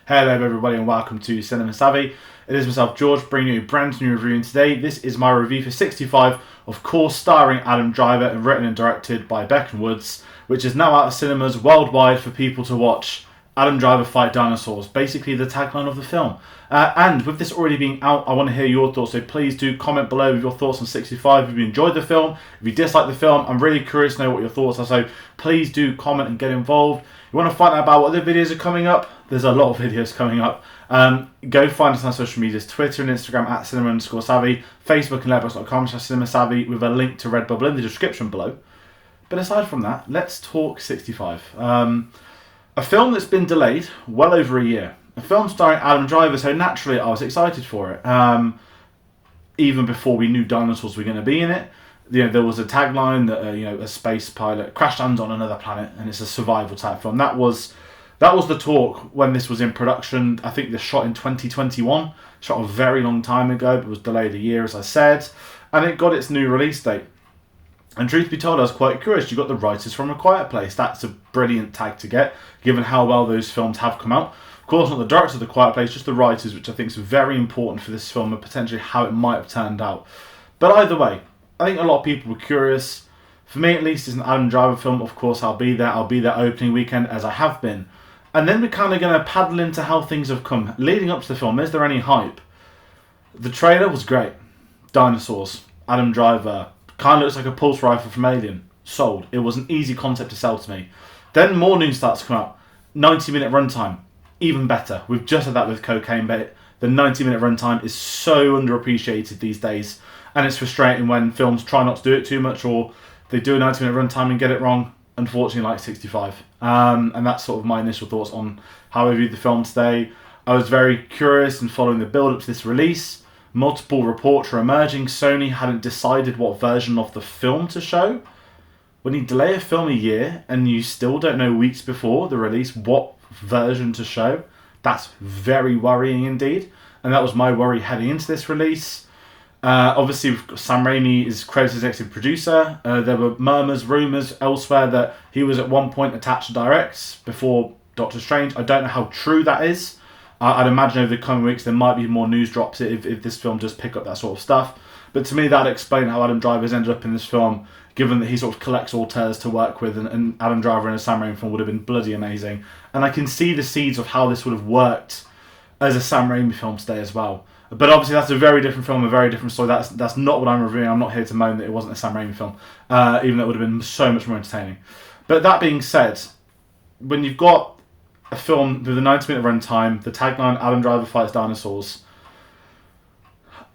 Hello everybody and welcome to Cinema Savvy. It is myself George bringing you a brand new review, and today this is my review for 65, of course starring Adam Driver and written and directed by Beck & Woods, which is now out of cinemas worldwide for people to watch. Adam Driver Fight Dinosaurs, basically the tagline of the film. And with this already being out, I want to hear your thoughts, so please do comment below with your thoughts on 65. If you enjoyed the film, if you disliked the film, I'm really curious to know what your thoughts are, so please do comment and get involved. You want to find out about what other videos are coming up? There's a lot of videos coming up. Go find us on social medias, Twitter and Instagram at cinema_savvy, Facebook and letterboxd.com/cinemasavvy with a link to Redbubble in the description below. But aside from that, let's talk 65. A film that's been delayed well over a year. A film starring Adam Driver, so naturally I was excited for it. Even before we knew dinosaurs were going to be in it, there was a tagline that a space pilot crash lands on another planet, and it's a survival type film. That was the talk when this was in production. I think this shot in 2021, shot a very long time ago, but was delayed a year, as I said, and it got its new release date. And truth be told, I was quite curious. You got the writers from A Quiet Place. That's a brilliant tag to get, given how well those films have come out. Of course, not the directors of The Quiet Place, just the writers, which I think is very important for this film and potentially how it might have turned out. But either way, I think a lot of people were curious. For me, at least, it's an Adam Driver film. Of course, I'll be there. I'll be there opening weekend, as I have been. And then we're kind of going to paddle into how things have come. Leading up to the film, is there any hype? The trailer was great. Dinosaurs, Adam Driver, kind of looks like a pulse rifle from Alien. Sold. It was an easy concept to sell to me. Then more news starts to come out. 90-minute runtime. Even better. We've just had that with Cocaine Bait. The 90-minute runtime is so underappreciated these days. And it's frustrating when films try not to do it too much, or they do a 90-minute runtime and get it wrong. Unfortunately, like 65. And that's sort of my initial thoughts on how I viewed the film today. I was very curious in following the build-up to this release. Multiple reports are emerging. Sony hadn't decided what version of the film to show. When you delay a film a year and you still don't know weeks before the release what version to show, that's very worrying indeed. And that was my worry heading into this release. Obviously, we've got Sam Raimi is credited as executive producer. There were murmurs, rumours elsewhere that he was at one point attached to direct before Doctor Strange. I don't know how true that is. I'd imagine over the coming weeks there might be more news drops if this film does pick up that sort of stuff. But to me, that'd explain how Adam Driver's ended up in this film, given that he sort of collects auteurs to work with, and Adam Driver in a Sam Raimi film would have been bloody amazing. And I can see the seeds of how this would have worked as a Sam Raimi film today as well. But obviously that's a very different film, a very different story. That's not what I'm reviewing. I'm not here to moan that it wasn't a Sam Raimi film, even though it would have been so much more entertaining. But that being said, when you've got a film with a 90-minute runtime, the tagline Adam Driver Fights Dinosaurs,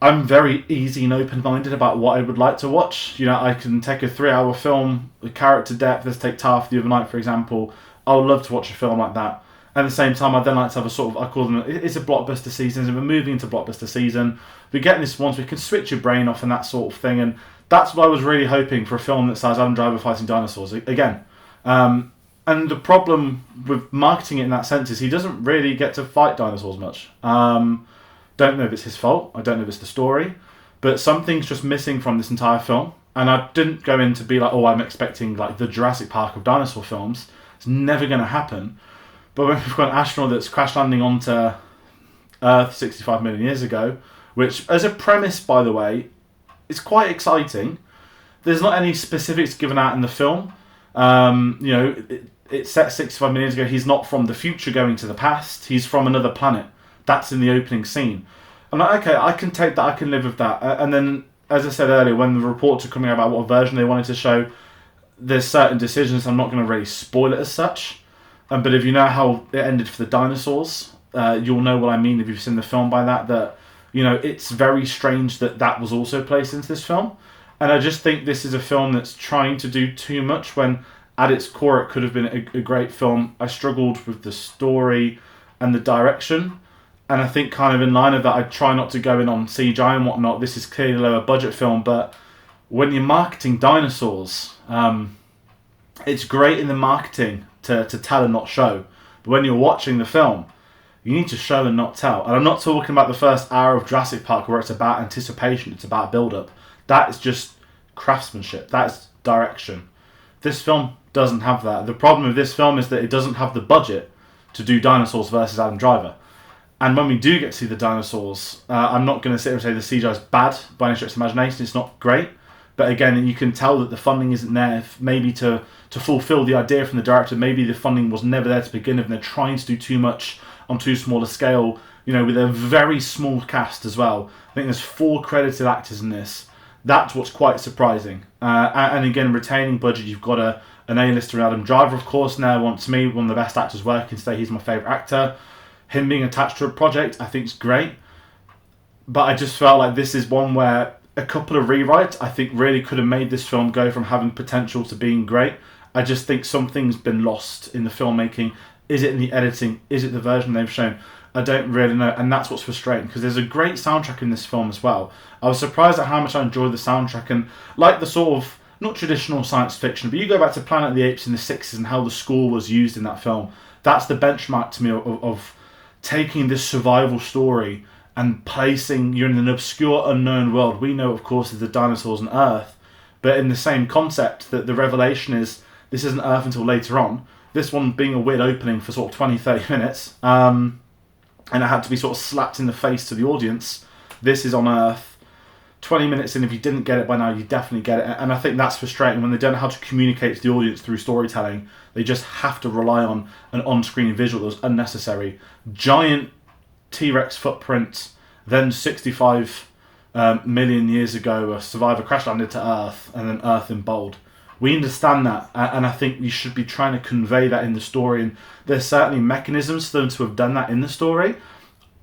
I'm very easy and open-minded about what I would like to watch. I can take a 3-hour film, the character depth. Let's take Taft the other night, for example. I would love to watch a film like that. At the same time, I'd then like to have a sort of, I call them, it's a blockbuster season, and we're moving into blockbuster season. We're getting this once, we can switch your brain off and that sort of thing, and that's what I was really hoping for, a film that stars Adam Driver fighting dinosaurs again. And the problem with marketing it in that sense is he doesn't really get to fight dinosaurs much. Don't know if it's his fault, I don't know if it's the story, but something's just missing from this entire film. And I didn't go in to be like, oh, I'm expecting like the Jurassic Park of dinosaur films. It's never going to happen. But when we've got an astronaut that's crash landing onto Earth 65 million years ago, which as a premise, by the way, is quite exciting. There's not any specifics given out in the film. It's set 65 million years ago. He's not from the future going to the past. He's from another planet. That's in the opening scene. I'm like, okay, I can take that. I can live with that. And then, as I said earlier, when the reports are coming out about what version they wanted to show, there's certain decisions. I'm not going to really spoil it as such. But if you know how it ended for the dinosaurs, you'll know what I mean if you've seen the film by that, it's very strange that was also placed into this film. And I just think this is a film that's trying to do too much when at its core it could have been a great film. I struggled with the story and the direction. And I think kind of in line of that, I try not to go in on CGI and whatnot. This is clearly a lower budget film, but when you're marketing dinosaurs, it's great in the marketing to tell and not show. But when you're watching the film, you need to show and not tell. And I'm not talking about the first hour of Jurassic Park where it's about anticipation, it's about build-up. That is just craftsmanship. That is direction. This film doesn't have that. The problem with this film is that it doesn't have the budget to do Dinosaurs versus Adam Driver. And when we do get to see the dinosaurs, I'm not going to sit here and say the CGI is bad by any stretch of imagination. It's not great. But again, you can tell that the funding isn't there maybe to fulfill the idea from the director. Maybe the funding was never there to begin with, and they're trying to do too much on too small a scale, with a very small cast as well. I think there's 4 credited actors in this. That's what's quite surprising. And again, retaining budget, you've got an A-lister in Adam Driver, of course, now, to me, one of the best actors working today. He's my favourite actor. Him being attached to a project, I think is great. But I just felt like this is one where a couple of rewrites, I think, really could have made this film go from having potential to being great. I just think something's been lost in the filmmaking. Is it in the editing? Is it the version they've shown? I don't really know, and that's what's frustrating, because there's a great soundtrack in this film as well. I was surprised at how much I enjoyed the soundtrack, and like the sort of, not traditional science fiction, but you go back to Planet of the Apes in the 60s and how the score was used in that film. That's the benchmark to me of taking this survival story and placing you in an obscure, unknown world. We know, of course, is the dinosaurs on Earth, but in the same concept that the revelation is this isn't Earth until later on. This one being a weird opening for sort of 20, 30 minutes, and it had to be sort of slapped in the face to the audience. This is on Earth. 20 minutes in, if you didn't get it by now, you definitely get it. And I think that's frustrating when they don't know how to communicate to the audience through storytelling. They just have to rely on an on-screen visual that was unnecessary. Giant T-Rex footprint, then 65 million years ago, a survivor crash landed to Earth, and then Earth in bold. We understand that, and I think you should be trying to convey that in the story, and there's certainly mechanisms for them to have done that in the story.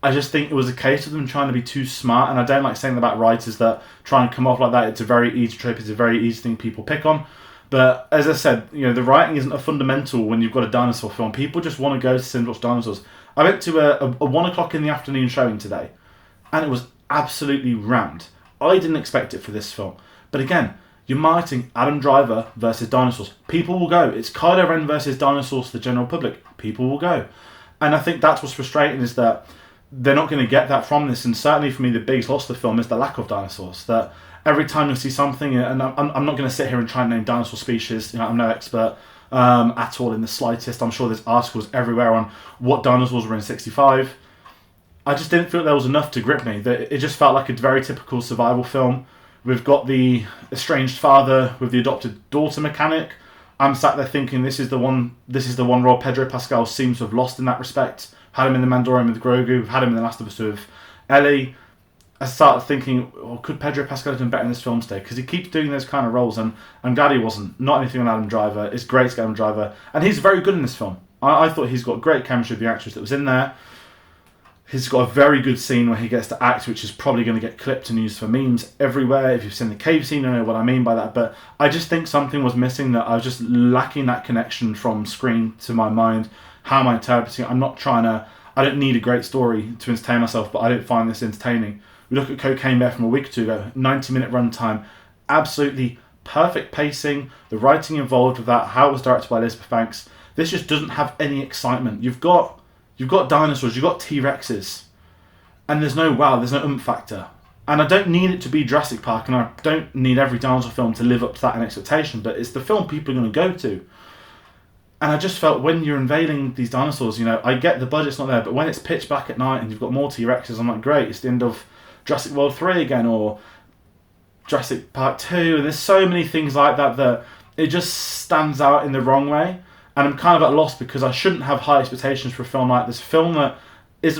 I just think it was a case of them trying to be too smart, and I don't like saying about writers that try and come off like that. It's a very easy trope, it's a very easy thing people pick on. But as I said, the writing isn't a fundamental when you've got a dinosaur film. People just want to go to cinema watch dinosaurs. I went to a 1 o'clock in the afternoon showing today, and it was absolutely rammed. I didn't expect it for this film. But again, you're marketing Adam Driver versus dinosaurs. People will go. It's Kylo Ren versus dinosaurs to the general public. People will go. And I think that's what's frustrating, is that they're not going to get that from this. And certainly for me, the biggest loss of the film is the lack of dinosaurs. That every time you see something, and I'm not going to sit here and try and name dinosaur species. I'm no expert at all in the slightest. I'm sure there's articles everywhere on what dinosaurs were in 65. I just didn't feel there was enough to grip me. It just felt like a very typical survival film. We've got the estranged father with the adopted daughter mechanic. I'm sat there thinking this is the one role Pedro Pascal seems to have lost in that respect. Had him in The Mandalorian with Grogu, had him in The Last of Us with Ellie. I started thinking, could Pedro Pascal have done better in this film today? Because he keeps doing those kind of roles, and I'm glad he wasn't. Not anything on Adam Driver. It's great to get Adam Driver. And he's very good in this film. I thought he's got great chemistry with the actress that was in there. He's got a very good scene where he gets to act, which is probably going to get clipped and used for memes everywhere. If you've seen the cave scene, you know what I mean by that. But I just think something was missing, that I was just lacking that connection from screen to my mind. How am I interpreting it? I don't need a great story to entertain myself, but I didn't find this entertaining. We look at Cocaine Bear from a week or two ago, 90-minute runtime, absolutely perfect pacing, the writing involved with that, how it was directed by Elizabeth Banks. This just doesn't have any excitement. You've got dinosaurs, you've got T-Rexes, and there's no oomph factor. And I don't need it to be Jurassic Park, and I don't need every dinosaur film to live up to that in expectation, but it's the film people are going to go to. And I just felt when you're unveiling these dinosaurs, I get the budget's not there, but when it's pitch black at night and you've got more T-Rexes, I'm like, great, it's the end of Jurassic World 3 again, or Jurassic Park 2, and there's so many things like that it just stands out in the wrong way. And I'm kind of at a loss, because I shouldn't have high expectations for a film like this. Film that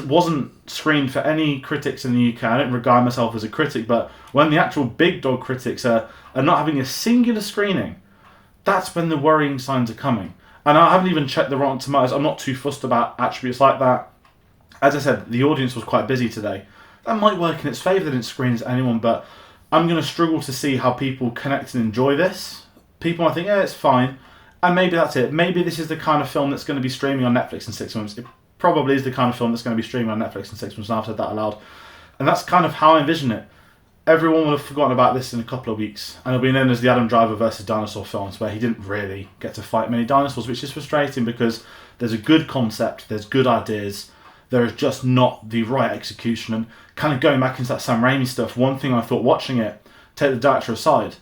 wasn't screened for any critics in the UK. I don't regard myself as a critic, but when the actual big dog critics are not having a singular screening, that's when the worrying signs are coming. And I haven't even checked the Rotten Tomatoes. I'm not too fussed about attributes like that. As I said, the audience was quite busy today. That might work in its favour, they didn't screen it to anyone, but I'm going to struggle to see how people connect and enjoy this. People might think, it's fine. And maybe that's it. Maybe this is the kind of film that's going to be streaming on Netflix in 6 months. It probably is the kind of film that's going to be streaming on Netflix in 6 months, and I've said that aloud. And that's kind of how I envision it. Everyone will have forgotten about this in a couple of weeks, and it'll be known as the Adam Driver versus dinosaur films, where he didn't really get to fight many dinosaurs, which is frustrating, because there's a good concept, there's good ideas, there is just not the right execution. And kind of going back into that Sam Raimi stuff, one thing I thought watching it, take the director aside,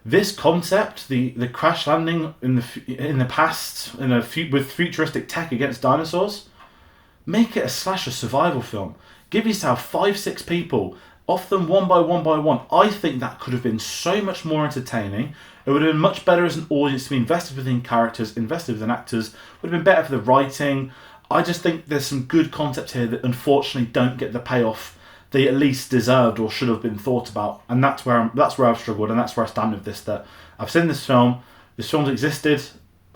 this concept, the crash landing in the past, with futuristic tech against dinosaurs, make it a slasher survival film. Give yourself 5-6 people, off them one by one. I think that could have been so much more entertaining. It would have been much better as an audience to be invested within characters, invested within actors. Would have been better for the writing. I just think there's some good concepts here that unfortunately don't get the payoff they at least deserved or should have been thought about. And that's where I've struggled, and that's where I stand with this. That I've seen this film. This film's existed.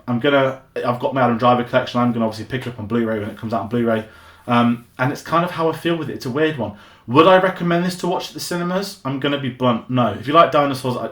I've got my Adam Driver collection. I'm gonna obviously pick it up on Blu-ray when it comes out on Blu-ray. And it's kind of how I feel with it. It's a weird one. Would I recommend this to watch at the cinemas? I'm going to be blunt. No. If you like Dinosaurs,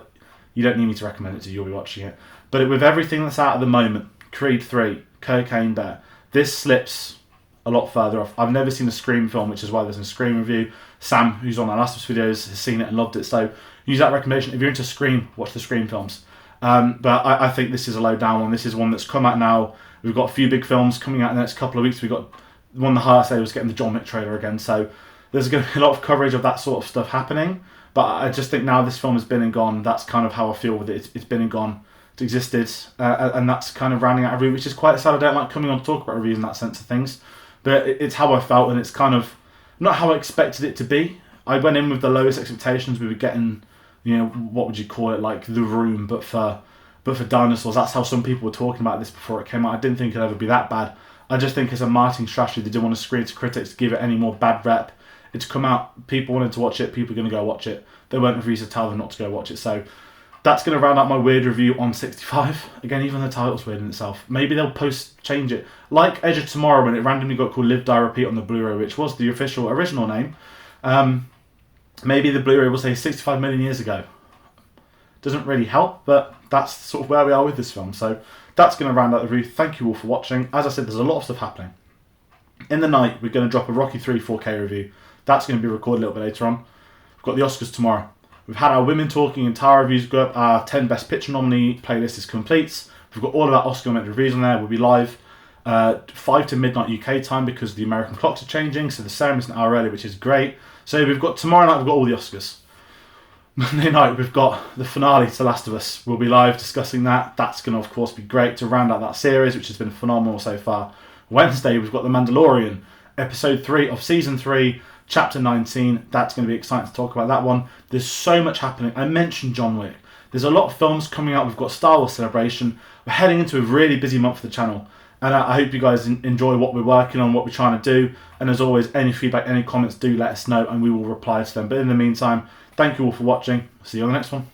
you don't need me to recommend it to you. You'll be watching it. But with everything that's out at the moment, Creed 3, Cocaine Bear, this slips a lot further off. I've never seen a Scream film, which is why there's a Scream review. Sam, who's on our last videos, has seen it and loved it. So use that recommendation. If you're into Scream, watch the Scream films. But I think this is a low down one. This is one that's come out now. We've got a few big films coming out in the next couple of weeks. We've got one of the highlights today was getting the John Wick trailer again. So there's going to be a lot of coverage of that sort of stuff happening. But I just think now this film has been and gone. That's kind of how I feel with it. It's been and gone. It's existed. And that's kind of rounding out a review, which is quite sad. I don't like coming on to talk about reviews in that sense of things. But it's how I felt, and it's kind of not how I expected it to be. I went in with the lowest expectations. We were getting, what would you call it, like The Room, but for dinosaurs. That's how some people were talking about this before it came out. I didn't think it'd ever be that bad. I just think as a marketing strategy, they didn't want to screen to critics to give it any more bad rep. It's come out, people wanted to watch it, people are going to go watch it. There weren't reviews to tell them not to go watch it. So that's going to round out my weird review on 65. Again, even the title's weird in itself. Maybe they'll change it. Like Edge of Tomorrow, when it randomly got called Live, Die, Repeat on the Blu-ray, which was the original name. Maybe the Blu-ray will say 65 million years ago. Doesn't really help, but that's sort of where we are with this film. So that's going to round out the review. Thank you all for watching. As I said, there's a lot of stuff happening. In the night, we're going to drop a Rocky 3 4K review. That's going to be recorded a little bit later on. We've got the Oscars tomorrow. We've had our Women Talking entire reviews go up. Our 10 Best Picture nominee playlist is complete. We've got all of our Oscar-nominated reviews on there. We'll be live 5 to midnight UK time because the American clocks are changing. So the ceremony's an hour early, which is great. So we've got tomorrow night, we've got all the Oscars. Monday night, we've got the finale to Last of Us. We'll be live discussing that. That's going to, of course, be great to round out that series, which has been phenomenal so far. Wednesday, we've got The Mandalorian, Episode 3 of Season 3, Chapter 19. That's going to be exciting to talk about that one. There's so much happening. I mentioned John Wick. There's a lot of films coming out. We've got Star Wars Celebration. We're heading into a really busy month for the channel. And I hope you guys enjoy what we're working on, what we're trying to do. And as always, any feedback, any comments, do let us know and we will reply to them. But in the meantime, thank you all for watching. See you on the next one.